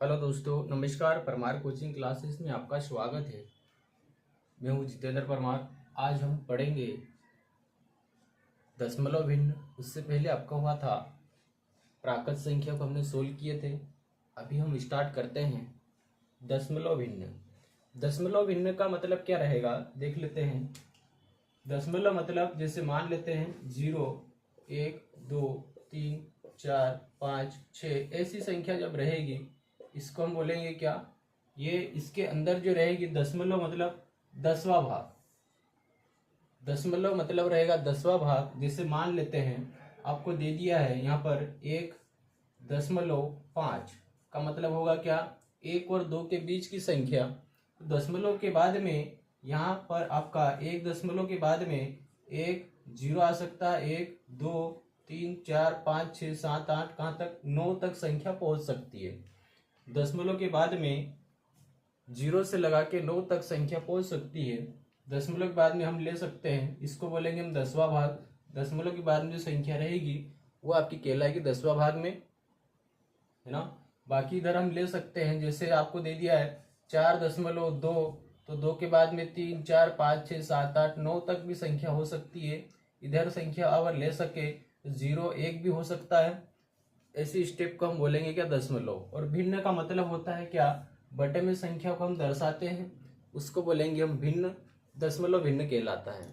Hello दोस्तों, नमस्कार। Parmar coaching classes में आपका स्वागत है। मैं हूं जितेंद्र परमार। आज हम पढ़ेंगे दशमलव भिन्न। उससे पहले आपका हुआ था प्राकृत संख्या को हमने सोल्व किए थे। अभी हम स्टार्ट करते हैं दशमलव भिन्न। दशमलव भिन्न का मतलब क्या रहेगा देख लेते हैं। दशमलव मतलब जैसे मान लेते हैं 0, 1, 2, 3, 4, 5, 6 ऐसी संख्या जब रहेगी इसको हम बोलेंगे क्या, ये इसके अंदर जो रहेगी दशमलव मतलब 10वां भाग। दशमलव मतलब रहेगा 10वां भाग। जैसे मान लेते हैं आपको दे दिया है यहाँ पर 1.5 का मतलब होगा क्या, 1 और 2 के बीच की संख्या। दशमलव के बाद में यहाँ पर आपका 1 दशमलव के बाद में 1 0 आ सकता है। 1 2 3 4 5 6 7 8 कहाँ तक 9 तक संख्या पहुंच सकती है। दशमलव के बाद में 0 से लगा के 9 तक संख्या पहुंच सकती है। दशमलव के बाद में हम ले सकते हैं, इसको बोलेंगे हम 10वां भाग। दशमलव के बाद में जो संख्या रहेगी वो आपकी कहलाएगी 10वां भाग में, है ना। बाकी इधर हम ले सकते हैं, जैसे आपको दे दिया है 4.2, तो 2 के बाद में 3 4 5 6 7 8 9 तक भी संख्या हो सकती है। इधर संख्या अगर ले सके 0 1 भी हो सकता है। ऐसी स्टेप को हम बोलेंगे क्या, दशमलव। और भिन्न का मतलब होता है क्या, बटे में संख्या को हम दर्शाते हैं, उसको बोलेंगे हम भिन्न। दशमलव भिन्न कहलाता है।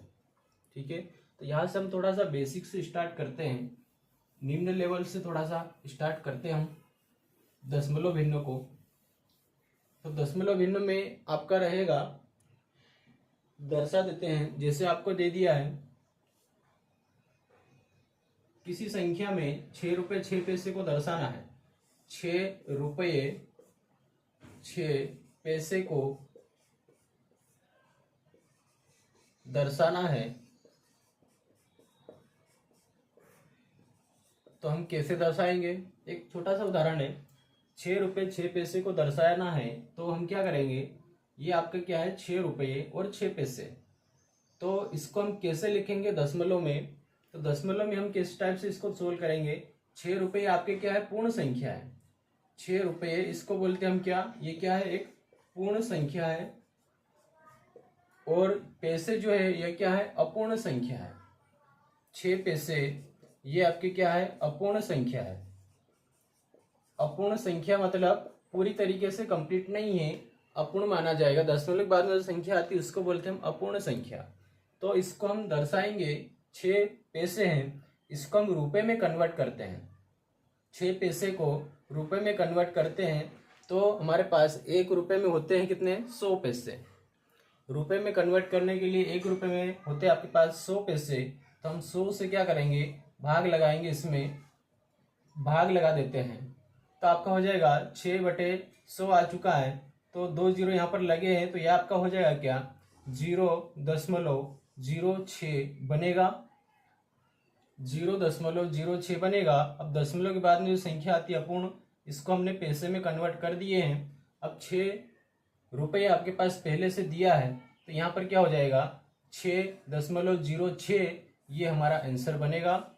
ठीक है, तो यहाँ से हम थोड़ा सा बेसिक से स्टार्ट करते हैं, निम्न लेवल से थोड़ा सा स्टार्ट करते हैं हम दशमलव भिन्न को। तो दशमलव भिन्न में आपका रहेगा, दर्शा देते हैं। जैसे आपको दे दिया है किसी संख्या में 6 रुपये 6 पैसे को दर्शाना है। 6 रुपये 6 पैसे को दर्शाना है, तो हम कैसे दर्शाएंगे। एक छोटा सा उदाहरण है, 6 रुपये 6 पैसे को दर्शाना है तो हम क्या करेंगे, ये आपका क्या है 6 रुपये और 6 पैसे। तो इसको हम कैसे लिखेंगे दशमलव में, तो दशमलव में हम किस टाइप से इसको सोल्व करेंगे। 6 रुपये आपके क्या है, पूर्ण संख्या है। 6 रुपये इसको बोलते हैं हम क्या, ये क्या है, एक पूर्ण संख्या है। और पैसे जो है ये क्या है, अपूर्ण संख्या है। 6 पैसे ये आपके क्या है, अपूर्ण संख्या है। अपूर्ण संख्या मतलब पूरी तरीके से कंप्लीट नहीं है, अपूर्ण माना जाएगा। दशमलव के बाद में जो संख्या आती है उसको बोलते हैं हम अपूर्ण संख्या। तो इसको हम दर्शाएंगे, 6 पैसे हैं, इसको हम रुपए में कन्वर्ट करते हैं। 6 पैसे को रुपए में कन्वर्ट करते हैं तो हमारे पास 1 रुपए में होते हैं कितने, 100 पैसे। रुपए में कन्वर्ट करने के लिए 1 रुपए में होते हैं आपके पास 100 पैसे। तो हम 100 से क्या करेंगे, भाग लगाएंगे, इसमें भाग लगा देते हैं। तो आपका हो जाएगा 6/100 आ चुका है, तो 2 जीरो यहाँ पर लगे हैं, तो यह आपका हो जाएगा क्या, 0.06 बनेगा। 0.06 बनेगा। अब दशमलव के बाद में जो संख्या आती है अपूर्ण, इसको हमने पैसे में कन्वर्ट कर दिए हैं। अब 6 रुपये आपके पास पहले से दिया है, तो यहाँ पर क्या हो जाएगा 6.06, ये हमारा आंसर बनेगा।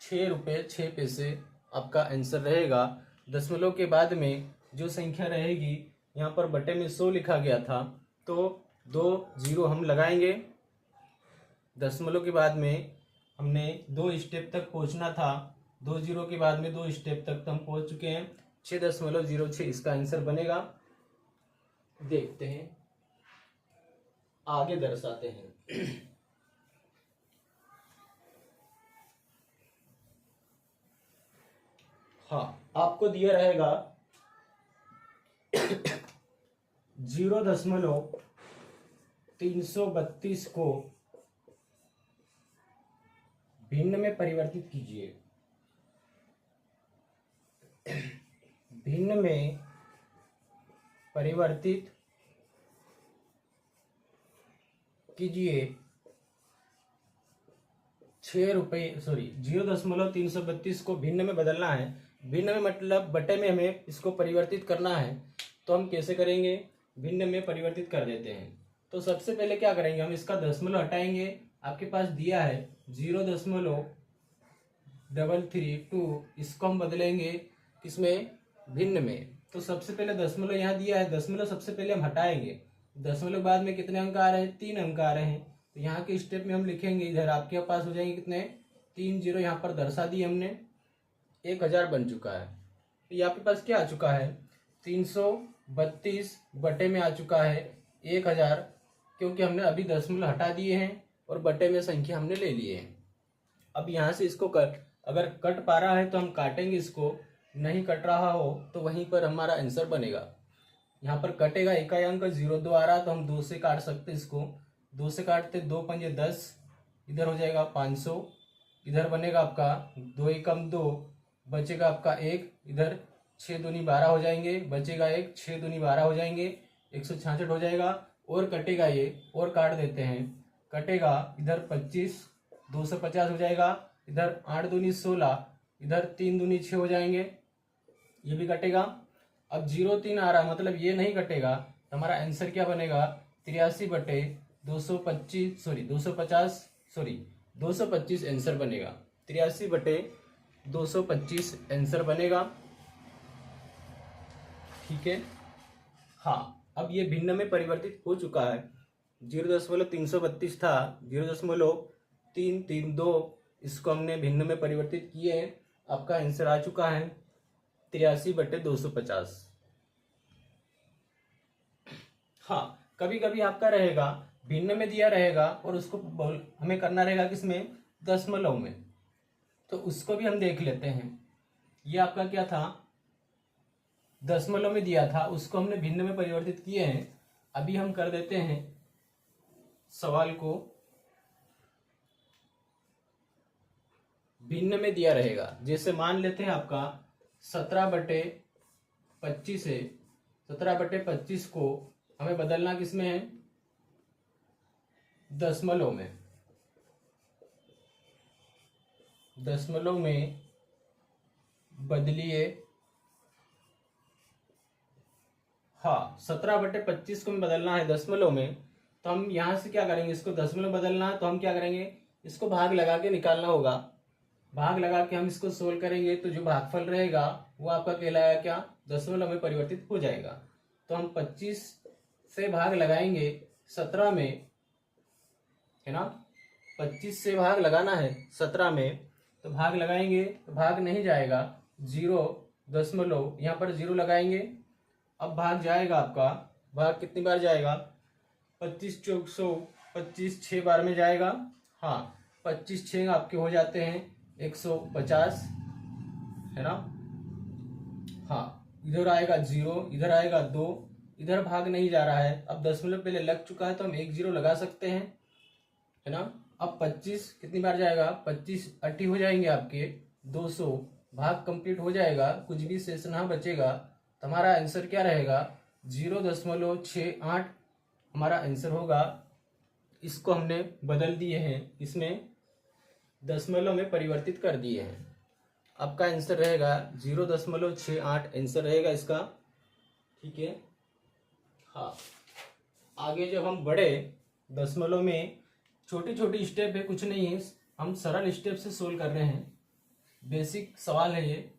6 रुपये 6 पैसे आपका आंसर रहेगा। दशमलव के बाद में जो संख्या रहेगी, यहाँ पर बटे में 100 लिखा गया था, तो 2 जीरो हम लगाएंगे। दशमलव के बाद में हमने 2 स्टेप तक पहुंचना था, 2 जीरो के बाद में 2 स्टेप तक तो हम पहुंच चुके हैं। 6.06 इसका आंसर बनेगा। देखते हैं, आगे दर्शाते हैं। हाँ, आपको दिया रहेगा 0.332 को भिन्न में परिवर्तित कीजिए। भिन्न में परिवर्तित कीजिए 0.332 को भिन्न में बदलना है। भिन्न में मतलब बटे में हमें इसको परिवर्तित करना है, तो हम कैसे करेंगे, भिन्न में परिवर्तित कर देते हैं। तो सबसे पहले क्या करेंगे, हम इसका दशमलव हटाएंगे। आपके पास दिया है 0.332, इसको हम बदलेंगे किसमें, भिन्न में। तो सबसे पहले दशमलव यहाँ दिया है, दशमलव सबसे पहले हम हटाएंगे। दशमलव बाद में कितने अंक आ रहे हैं, 3 अंक आ रहे हैं। तो यहाँ के स्टेप में हम लिखेंगे, इधर आपके पास हो जाएंगे कितने, 3 जीरो यहाँ पर दर्शा दिए हमने, 1000 बन चुका है। तो ये आपके पास क्या आ चुका है, 332 बटे में आ चुका है 1000, क्योंकि हमने अभी दशमलव हटा दिए हैं और बटे में संख्या हमने ले लिए हैं। अब यहाँ से इसको अगर कट पा रहा है तो हम काटेंगे इसको, नहीं कट रहा हो तो वहीं पर हमारा आंसर बनेगा। यहाँ पर कटेगा, इकाई अंक 0,2 आ रहा तो हम 2 से काट सकते इसको, 2 से काटते 2 पंजे 10, इधर हो जाएगा 500, इधर बनेगा आपका 2 एकम 2, बचेगा आपका 1, इधर 6 दूनी 12 हो जाएंगे, बचेगा 1, 6 दूनी 12 हो जाएंगे, 166 हो जाएगा। और कटेगा ये, और काट देते हैं, कटेगा इधर 25, 250 हो जाएगा, इधर 8 दूनी 16, इधर 3 दूनी 6 हो जाएंगे, ये भी कटेगा। अब 0,3 आ रहा मतलब ये नहीं कटेगा, तो हमारा आंसर क्या बनेगा, 83 बटे 225 225 आंसर बनेगा, 83 बटे 225 आंसर बनेगा। ठीक है, हाँ। अब ये भिन्न में परिवर्तित हो चुका है, 0.332 था, 0.332, इसको हमने भिन्न में परिवर्तित किए हैं, आपका आंसर आ चुका है 83 बटे 250। हाँ, कभी कभी आपका रहेगा भिन्न में दिया रहेगा और उसको हमें करना रहेगा किसमें, दशमलव में, तो उसको भी हम देख लेते हैं। ये आपका क्या था, दशमलव में दिया था, उसको हमने भिन्न में परिवर्तित किए हैं। अभी हम कर देते हैं सवाल को, भिन्न में दिया रहेगा, जैसे मान लेते हैं आपका 17 बटे 25 है, 17 बटे 25 को हमें बदलना किसमें है, दशमलव में, दशमलव में बदलिए। हाँ, 17 बटे 25 को हमें बदलना है दशमलव में, तो हम यहां से क्या करेंगे, इसको दशमलव बदलना है तो हम क्या करेंगे, इसको भाग लगा के निकालना होगा, भाग लगा के हम इसको सोल्व करेंगे, तो जो भागफल रहेगा वो आपका कहलाएगा क्या, दशमलव में परिवर्तित हो जाएगा। तो हम 25 से भाग लगाएंगे 17 में, है ना, 25 से भाग लगाना है 17 में, तो भाग लगाएंगे तो भाग नहीं जाएगा, 0 यहाँ पर 0 लगाएंगे। अब भाग जाएगा आपका, भाग कितनी बार जाएगा, 25 चौक 100, 25 6 बार में जाएगा। हाँ, 25 6 आपके हो जाते हैं 150, है ना। हाँ, इधर आएगा 0, इधर आएगा 2, इधर भाग नहीं जा रहा है, अब दशमलव पहले लग चुका है तो हम 1 0 लगा सकते हैं, है ना। अब 25 कितनी बार जाएगा, 25 80 हो जाएंगे आपके 200, भाग कंप्लीट हो जाएगा, कुछ भी शेष ना बचेगा, तो हमारा आंसर क्या रहेगा, 0.68 हमारा आंसर होगा। इसको हमने बदल दिए हैं, इसमें दशमलव में परिवर्तित कर दिए हैं, आपका आंसर रहेगा 0.68 आंसर रहेगा इसका। ठीक है, हाँ। आगे जब हम बढ़े, दशमलव में छोटी छोटी स्टेप है, कुछ नहीं है, हम सरल स्टेप से सोल्व कर रहे हैं, बेसिक सवाल है ये,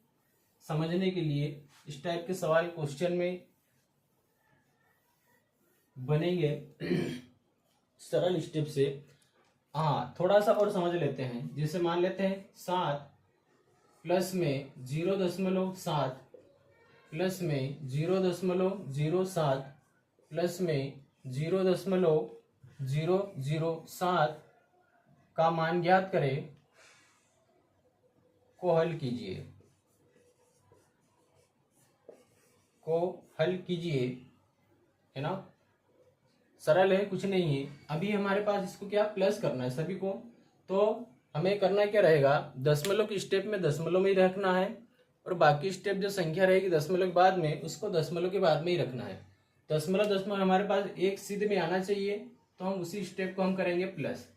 समझने के लिए इस टाइप के सवाल क्वेश्चन में बनेंगे सरल स्टेप से। हाँ, थोड़ा सा और समझ लेते हैं, जैसे मान लेते हैं 7 प्लस में 0.7 प्लस में 0.07 प्लस में 0.007 का मान ज्ञात करें, को हल कीजिए, को हल कीजिए, है ना। सरल है, कुछ नहीं है। अभी हमारे पास इसको क्या प्लस करना है सभी को, तो हमें करना क्या रहेगा, दशमलव की स्टेप में दशमलव में ही रखना है, और बाकी स्टेप जो संख्या रहेगी दशमलव के बाद में, उसको दशमलव के बाद में ही रखना है। दशमलव हमारे पास एक सिद्ध में आना चाहिए, तो हम उसी स्टेप को हम करेंगे प्लस।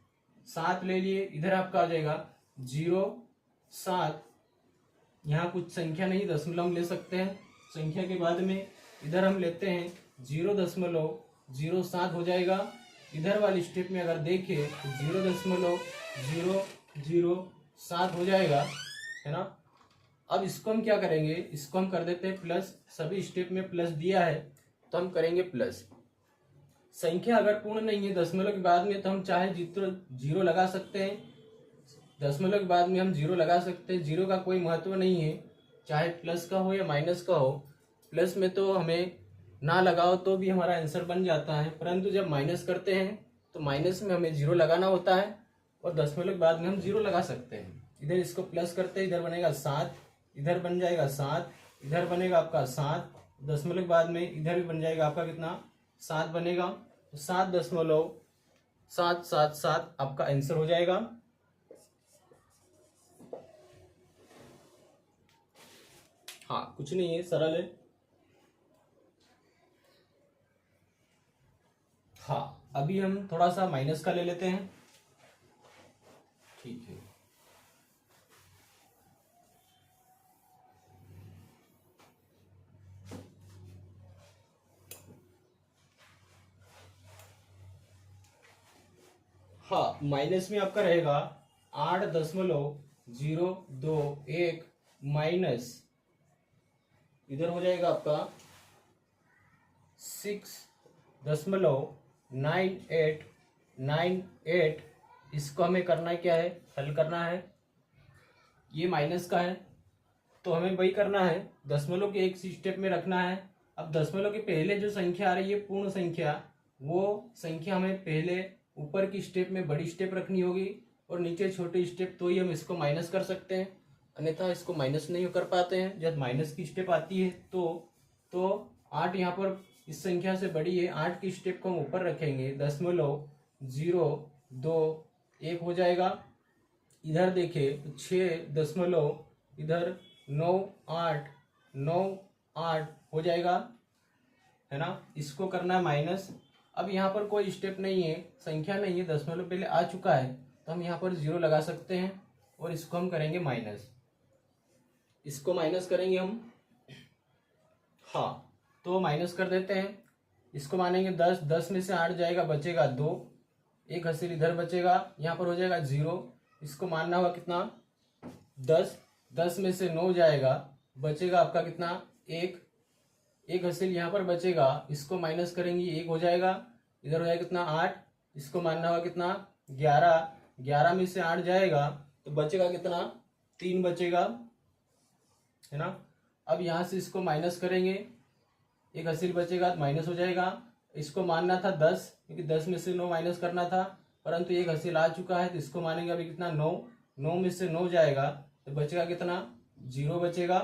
7 ले लिए, इधर आपका आ जाएगा 0.7, यहाँ कुछ संख्या नहीं, दशमलव ले सकते हैं, संख्या के बाद में इधर हम लेते हैं 0.07 हो जाएगा। इधर वाली स्टेप में अगर देखें तो 0.007 हो जाएगा, है ना। अब इसको हम क्या करेंगे, इसको हम कर देते हैं प्लस, सभी स्टेप में प्लस दिया है तो हम करेंगे प्लस। संख्या अगर पूर्ण नहीं है दशमलव के बाद में तो हम चाहे जितना जीरो लगा सकते हैं, दशमलव के बाद में हम जीरो लगा सकते हैं, जीरो का कोई महत्व नहीं है, चाहे प्लस का हो या माइनस का हो। प्लस में तो हमें ना लगाओ तो भी हमारा आंसर बन जाता है, परंतु जब माइनस करते हैं तो माइनस में हमें जीरो लगाना होता है और दशमलव के बाद में हम जीरो लगा सकते हैं। इधर इसको प्लस करते हैं, इधर बनेगा 7, इधर बन जाएगा 7, इधर बनेगा आपका 7, दशमलव के बाद में इधर भी बन जाएगा आपका कितना 7 बनेगा, तो 7.777 आपका आंसर हो जाएगा। हाँ कुछ नहीं है, सरल है। हाँ अभी हम थोड़ा सा माइनस का ले लेते हैं, ठीक है। हाँ माइनस में आपका रहेगा 8.021 माइनस, इधर हो जाएगा आपका 6.9898। इसको हमें करना क्या है, हल करना है। ये माइनस का है तो हमें वही करना है, दशमलव के एक स्टेप में रखना है। अब दशमलव के पहले जो संख्या आ रही है पूर्ण संख्या, वो संख्या हमें पहले ऊपर की स्टेप में बड़ी स्टेप रखनी होगी और नीचे छोटी स्टेप, तो ही हम इसको माइनस कर सकते हैं, अन्यथा इसको माइनस नहीं कर पाते हैं। जब माइनस की स्टेप आती है तो 8 यहाँ पर इस संख्या से बड़ी है, 8 की स्टेप को हम ऊपर रखेंगे, 0.021 हो जाएगा। इधर देखिए तो 6 इधर 9.8 हो जाएगा, है ना। इसको करना है माइनस। अब यहाँ पर कोई स्टेप नहीं है, संख्या नहीं है, दशमलव पहले आ चुका है तो हम यहाँ पर 0 लगा सकते हैं और इसको हम करेंगे माइनस, इसको माइनस करेंगे हम। हाँ तो माइनस कर देते हैं, इसको मानेंगे 10, 10 में से 8 जाएगा, बचेगा 2, एक हसील इधर बचेगा, यहाँ पर हो जाएगा 0। इसको मानना होगा कितना 10, 10 में से 9 जाएगा, बचेगा आपका कितना 1, एक हसील यहाँ पर बचेगा, इसको माइनस करेंगे 1 हो जाएगा, इधर हो जाएगा कितना 8, इसको मानना होगा कितना 11, 11 में से 8 जाएगा तो बचेगा कितना 3 बचेगा, है ना। अब यहाँ से इसको माइनस करेंगे, एक हसील बचेगा माइनस हो जाएगा, इसको मानना था 10 क्योंकि 10 में से 9 माइनस करना था, परंतु एक हसील आ चुका है तो इसको मानेंगे अभी कितना 9, 9 में से 9 जाएगा तो बचेगा कितना 0 बचेगा,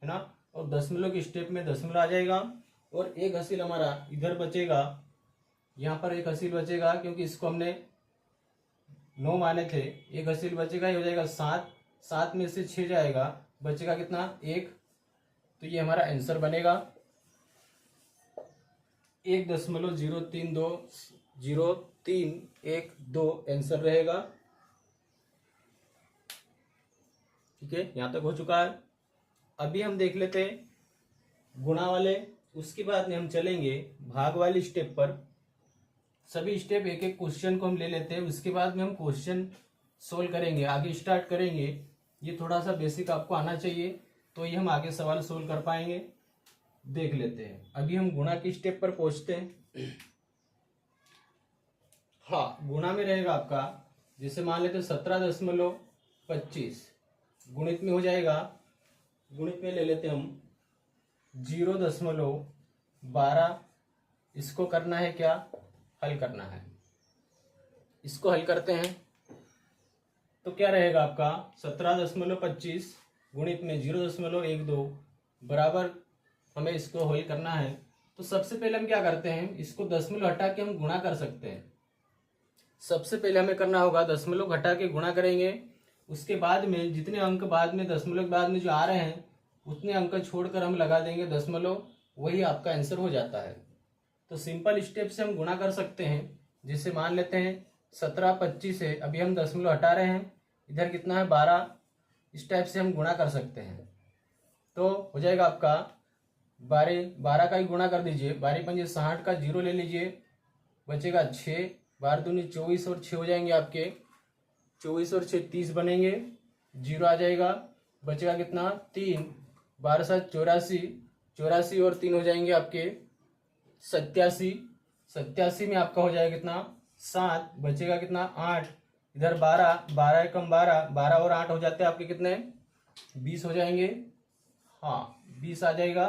है ना। और दशमलव की स्टेप में दशमलव आ जाएगा और एक हसील हमारा इधर बचेगा, यहाँ पर एक हसील बचेगा क्योंकि इसको हमने 9 माने थे, एक हसील बचेगा, ये हो जाएगा 7, 7 में से 6 जाएगा, बचेगा कितना 1, तो ये हमारा आंसर बनेगा 1.0320312 आंसर रहेगा। ठीक है, यहां तक हो चुका है। अभी हम देख लेते हैं गुणा वाले, उसके बाद में हम चलेंगे भाग वाली स्टेप पर। सभी स्टेप एक एक क्वेश्चन को हम ले लेते हैं, उसके बाद में हम क्वेश्चन सोल्व करेंगे, आगे स्टार्ट करेंगे। ये थोड़ा सा बेसिक आपको आना चाहिए तो ये हम आगे सवाल सोल्व कर पाएंगे। देख लेते हैं, अभी हम गुणा की स्टेप पर पहुंचते हैं। हाँ गुणा में रहेगा आपका, जैसे मान लेते 17.25 गुणित में हो जाएगा, गुणित में ले लेते हम 0.12, इसको करना है क्या, हल करना है। इसको हल करते हैं तो क्या रहेगा आपका 17.25 गुणित में 0.12 बराबर, हमें इसको हल करना है। तो सबसे पहले हम क्या करते हैं, इसको दशमलव हटा के हम गुणा कर सकते हैं। सबसे पहले हमें करना होगा दशमलव घटा के गुणा करेंगे, उसके बाद में जितने अंक बाद में दशमलव के बाद में जो आ रहे हैं उतने अंक छोड़कर हम लगा देंगे दशमलव, वही आपका आंसर हो जाता है। तो सिंपल स्टेप से हम गुणा कर सकते हैं। जैसे मान लेते हैं 17.25 है, अभी हम दशमलव हटा रहे हैं, इधर कितना है 12, इस टाइप से हम गुणा कर सकते हैं। तो हो जाएगा आपका 12 का ही गुणा कर दीजिए, 12 पंजे 60 का 0 ले लीजिए, बचेगा 6, 12 दूनी 24 और 6 हो जाएंगे आपके 24 और 6 30 बनेंगे, 0 आ जाएगा। बचेगा कितना 3, 12 7 84, 84 और 3 हो जाएंगे आपके 87, 87 में आपका हो जाएगा कितना 7, बचेगा कितना 8, इधर 12, 12 कम 12, 12 और 8 हो जाते हैं आपके कितने 20 हो जाएंगे। हाँ 20 आ जाएगा।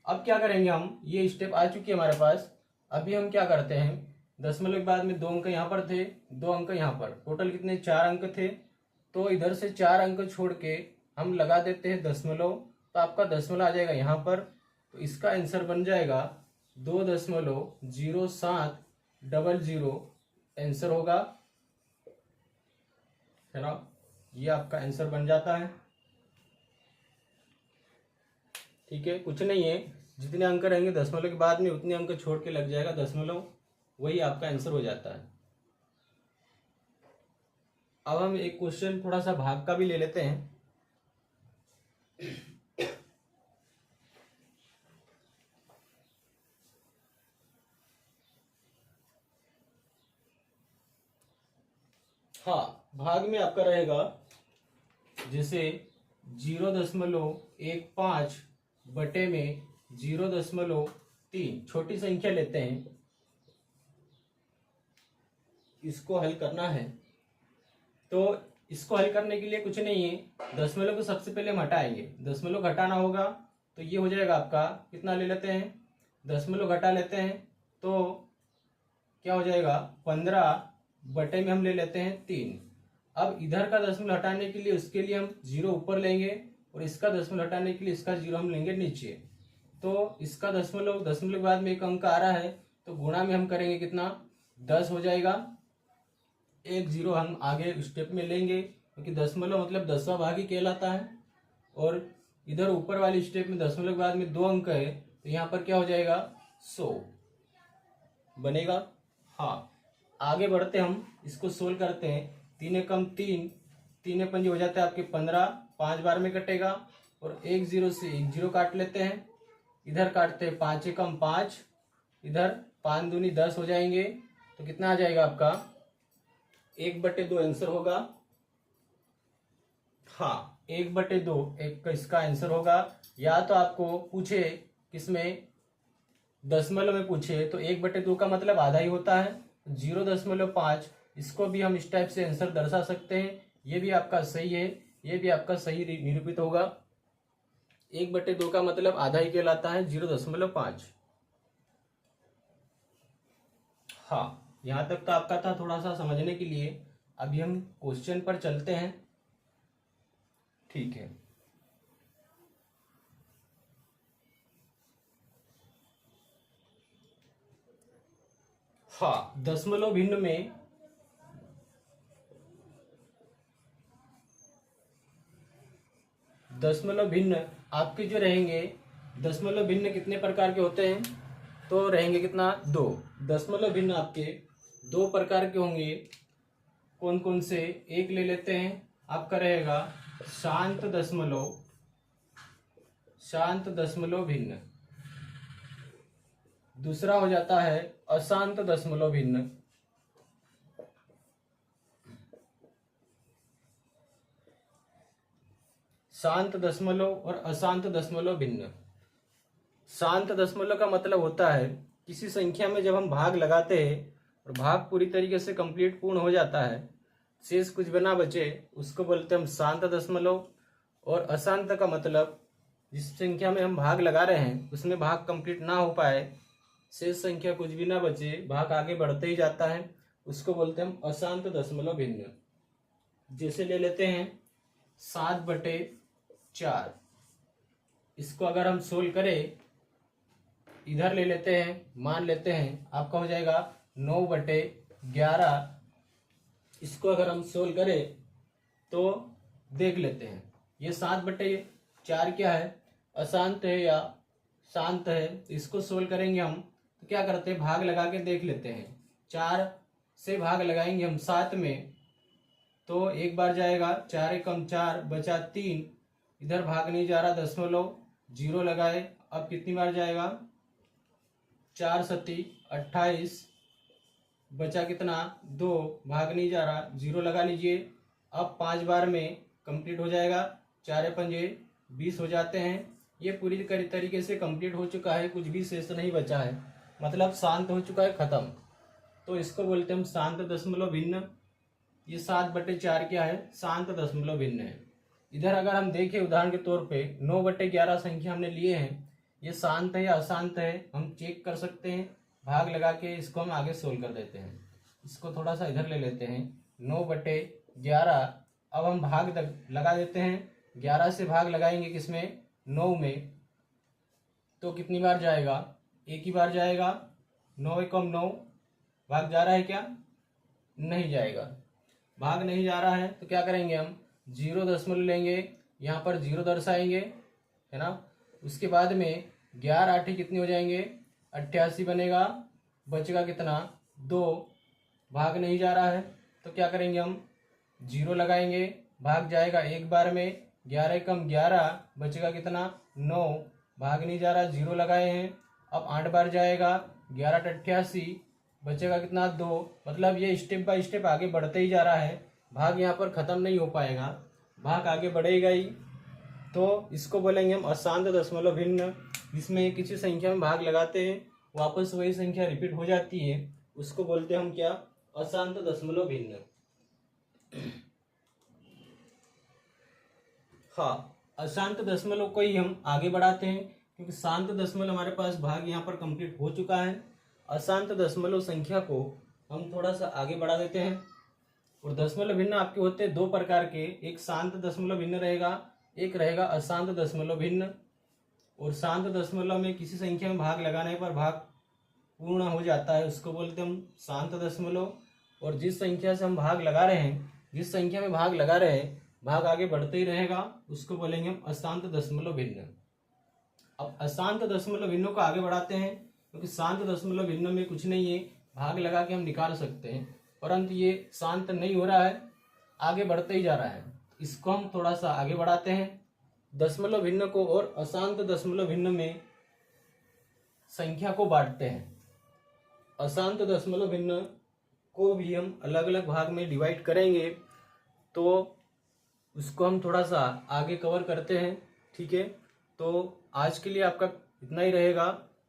अब क्या करेंगे हम, ये स्टेप आ चुकी है हमारे पास। अभी हम क्या करते हैं, दशमलव के बाद में 2 अंक यहाँ पर थे, 2 अंक यहाँ पर, टोटल कितने 4 अंक थे। तो इधर से 4 अंक छोड़ के हम लगा देते हैं दशमलव, तो आपका दशमलव आ जाएगा यहाँ पर। तो इसका आंसर बन जाएगा 2.0700, आंसर होगा, है ना। ये आपका आंसर बन जाता है। ठीक है, कुछ नहीं है, जितने अंक रहेंगे दशमलव के बाद में उतने अंक छोड़ के लग जाएगा दशमलव, वही आपका आंसर हो जाता है। अब हम एक क्वेश्चन थोड़ा सा भाग का भी ले लेते हैं। हाँ, भाग में आपका रहेगा जैसे 0.15 बटे में 0.3, छोटी संख्या लेते हैं, इसको हल करना है। तो इसको हल करने के लिए कुछ नहीं है, दशमलव को सबसे पहले हम हटाएंगे, दशमलव घटाना होगा। तो ये हो जाएगा आपका, कितना ले लेते हैं, दशमलव घटा लेते हैं, तो क्या हो जाएगा 15 बटे में हम ले लेते हैं 3। अब इधर का दशमलव हटाने के लिए उसके लिए हम 0 ऊपर लेंगे, और इसका दशमलव हटाने के लिए इसका 0 हम लेंगे नीचे। तो इसका दशमलव के बाद में एक अंक आ रहा है, तो गुणा में हम करेंगे कितना 10 हो जाएगा। एक 0 हम आगे स्टेप में लेंगे, क्योंकि दशमलव मतलब 10वां भाग ही कहलाता है। और इधर ऊपर वाली स्टेप में दशमलव के बाद में 2 अंक है, तो यहाँ पर क्या हो जाएगा 100 बनेगा। हाँ, आगे बढ़ते हम इसको सोल्व करते हैं। 3 एकम 3, 3 पंजे हो जाता है आपके 15, 5 बार में कटेगा, और 1 0 से 1 0 काट लेते हैं, इधर काटते हैं 5 एकम 5, इधर 5 दूनी 10 हो जाएंगे। तो कितना आ जाएगा आपका 1/2 आंसर होगा। हाँ 1/2 एक इसका आंसर होगा। या तो आपको पूछे किसमें दशमलव में पूछे, तो 1/2 का मतलब आधा ही होता है। 0.5, इसको भी हम इस टाइप से आंसर दर्शा सकते हैं। ये भी आपका सही है, ये भी आपका सही निरूपित होगा। 1/2 का मतलब आधा ही कहलाता है 0.5। हाँ, यहां तक तो आपका था थोड़ा सा समझने के लिए। अभी हम क्वेश्चन पर चलते हैं। ठीक है, हाँ, दशमलव भिन्न में दशमलव भिन्न आपके जो रहेंगे, दशमलव भिन्न कितने प्रकार के होते हैं, तो रहेंगे कितना 2। दशमलव भिन्न आपके 2 प्रकार के होंगे। कौन कौन से, एक ले लेते हैं, आपका रहेगा शांत दशमलव भिन्न। दूसरा हो जाता है अशांत दशमलव भिन्न। शांत दशमलव और अशांत दशमलव भिन्न। शांत दशमलव का मतलब होता है किसी संख्या में जब हम भाग लगाते हैं और भाग पूरी तरीके से कंप्लीट पूर्ण हो जाता है, शेष कुछ भी ना बचे, उसको बोलते हैं हम शांत दशमलव। और अशांत का मतलब जिस संख्या में हम भाग लगा रहे हैं उसमें भाग कंप्लीट ना हो पाए, शेष संख्या कुछ भी ना बचे, भाग आगे बढ़ते ही जाता है, उसको बोलते हैं हम अशांत दशमलव भिन्न। जैसे ले लेते हैं 7/4, इसको अगर हम सोल्व करें, इधर ले लेते हैं, मान लेते हैं आपका हो जाएगा 9/11। इसको अगर हम सोल्व करें तो देख लेते हैं ये 7/4 क्या है, अशांत है या शांत है। इसको सोल्व करेंगे हम, तो क्या करते हैं भाग लगा के देख लेते हैं। 4 से भाग लगाएंगे हम 7 में, तो एक बार जाएगा, 4 एकम 4 बचा 3, इधर भाग नहीं जा रहा, दशमलव 0 लगाए, अब कितनी बार जाएगा 4 7 28, बचा कितना 2, भाग नहीं जा रहा, 0 लगा लीजिए। अब 5 बार में कंप्लीट हो जाएगा, 4 पंजे 20 हो जाते हैं। ये पूरी तरीके से कंप्लीट हो चुका है, कुछ भी शेष नहीं बचा है, मतलब शांत हो चुका है, खत्म। तो इसको बोलते हैं हम शांत दशमलव भिन्न। ये 7/4 क्या है, शांत दशमलव भिन्न है। इधर अगर हम देखें उदाहरण के तौर पे 9/11 संख्या हमने लिए हैं, ये शांत है या अशांत है हम चेक कर सकते हैं। भाग लगा के इसको हम आगे सोल्व कर देते हैं। इसको थोड़ा सा इधर ले लेते हैं, 9/11। अब हम भाग लगा देते हैं, 11 से भाग लगाएंगे किसमें, 9 में, तो कितनी बार जाएगा, एक ही बार जाएगा। 9 एकम 9, भाग जा रहा है क्या, नहीं जाएगा। भाग नहीं जा रहा है तो क्या करेंगे हम, 0 दशमलव लेंगे, यहाँ पर 0 दर्शाएंगे, है ना। उसके बाद में 11 8 कितनी हो जाएंगे, 88 बनेगा। बचेगा कितना, 2। भाग नहीं जा रहा है तो क्या करेंगे हम, 0 लगाएंगे, भाग जाएगा एक बार में, 11 एकम 11, बचेगा कितना, 9। भाग नहीं जा रहा, 0 लगाए हैं, अब 8 बार जाएगा, 11 8 88, बचेगा कितना, 2। मतलब ये स्टेप बाय स्टेप आगे बढ़ते ही जा रहा है, भाग यहाँ पर खत्म नहीं हो पाएगा, भाग आगे बढ़ेगा ही। तो इसको बोलेंगे हम अशांत दशमलव भिन्न, जिसमें किसी संख्या में भाग लगाते हैं वापस वही संख्या रिपीट हो जाती है, उसको बोलते हैं हम क्या, अशांत दशमलव भिन्न। हाँ, अशांत दशमलव को ही हम आगे बढ़ाते हैं, क्योंकि शांत दशमलव हमारे पास भाग यहाँ पर कंप्लीट हो चुका है। अशांत दशमलव संख्या को हम थोड़ा सा आगे बढ़ा देते हैं। और दशमलव भिन्न आपके होते हैं 2 प्रकार के, एक शांत दशमलव भिन्न रहेगा, एक रहेगा अशांत दशमलव भिन्न। और शांत दशमलव में किसी संख्या में भाग लगाने पर भाग पूर्ण हो जाता है, उसको बोलते हैं हम शांत दशमलव। और जिस संख्या से हम भाग लगा रहे हैं, जिस संख्या में भाग लगा रहे हैं, भाग आगे बढ़ते ही रहेगा, उसको बोलेंगे हम अशांत दशमलव भिन्न। अब अशांत दशमलव भिन्नों को आगे बढ़ाते हैं, क्योंकि शांत दशमलव भिन्न में कुछ नहीं है, भाग लगा के हम निकाल सकते हैं, परंतु ये शांत नहीं हो रहा है, आगे बढ़ते ही जा रहा है। इसको हम थोड़ा सा आगे बढ़ाते हैं। दशमलव भिन्न को और अशांत दशमलव भिन्न में संख्या को बांटते हैं। अशांत दशमलव भिन्न को भी हम अलग अलग भाग में डिवाइड करेंगे, तो उसको हम थोड़ा सा आगे कवर करते हैं, ठीक है। तो आज के लिए आपका इतना ही रहेगा,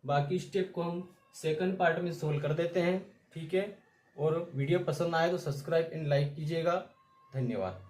बाकी स्टेप को हम सेकंड पार्ट में सोल्व कर देते हैं, ठीक है। और वीडियो पसंद आए तो सब्सक्राइब एंड लाइक कीजिएगा। धन्यवाद।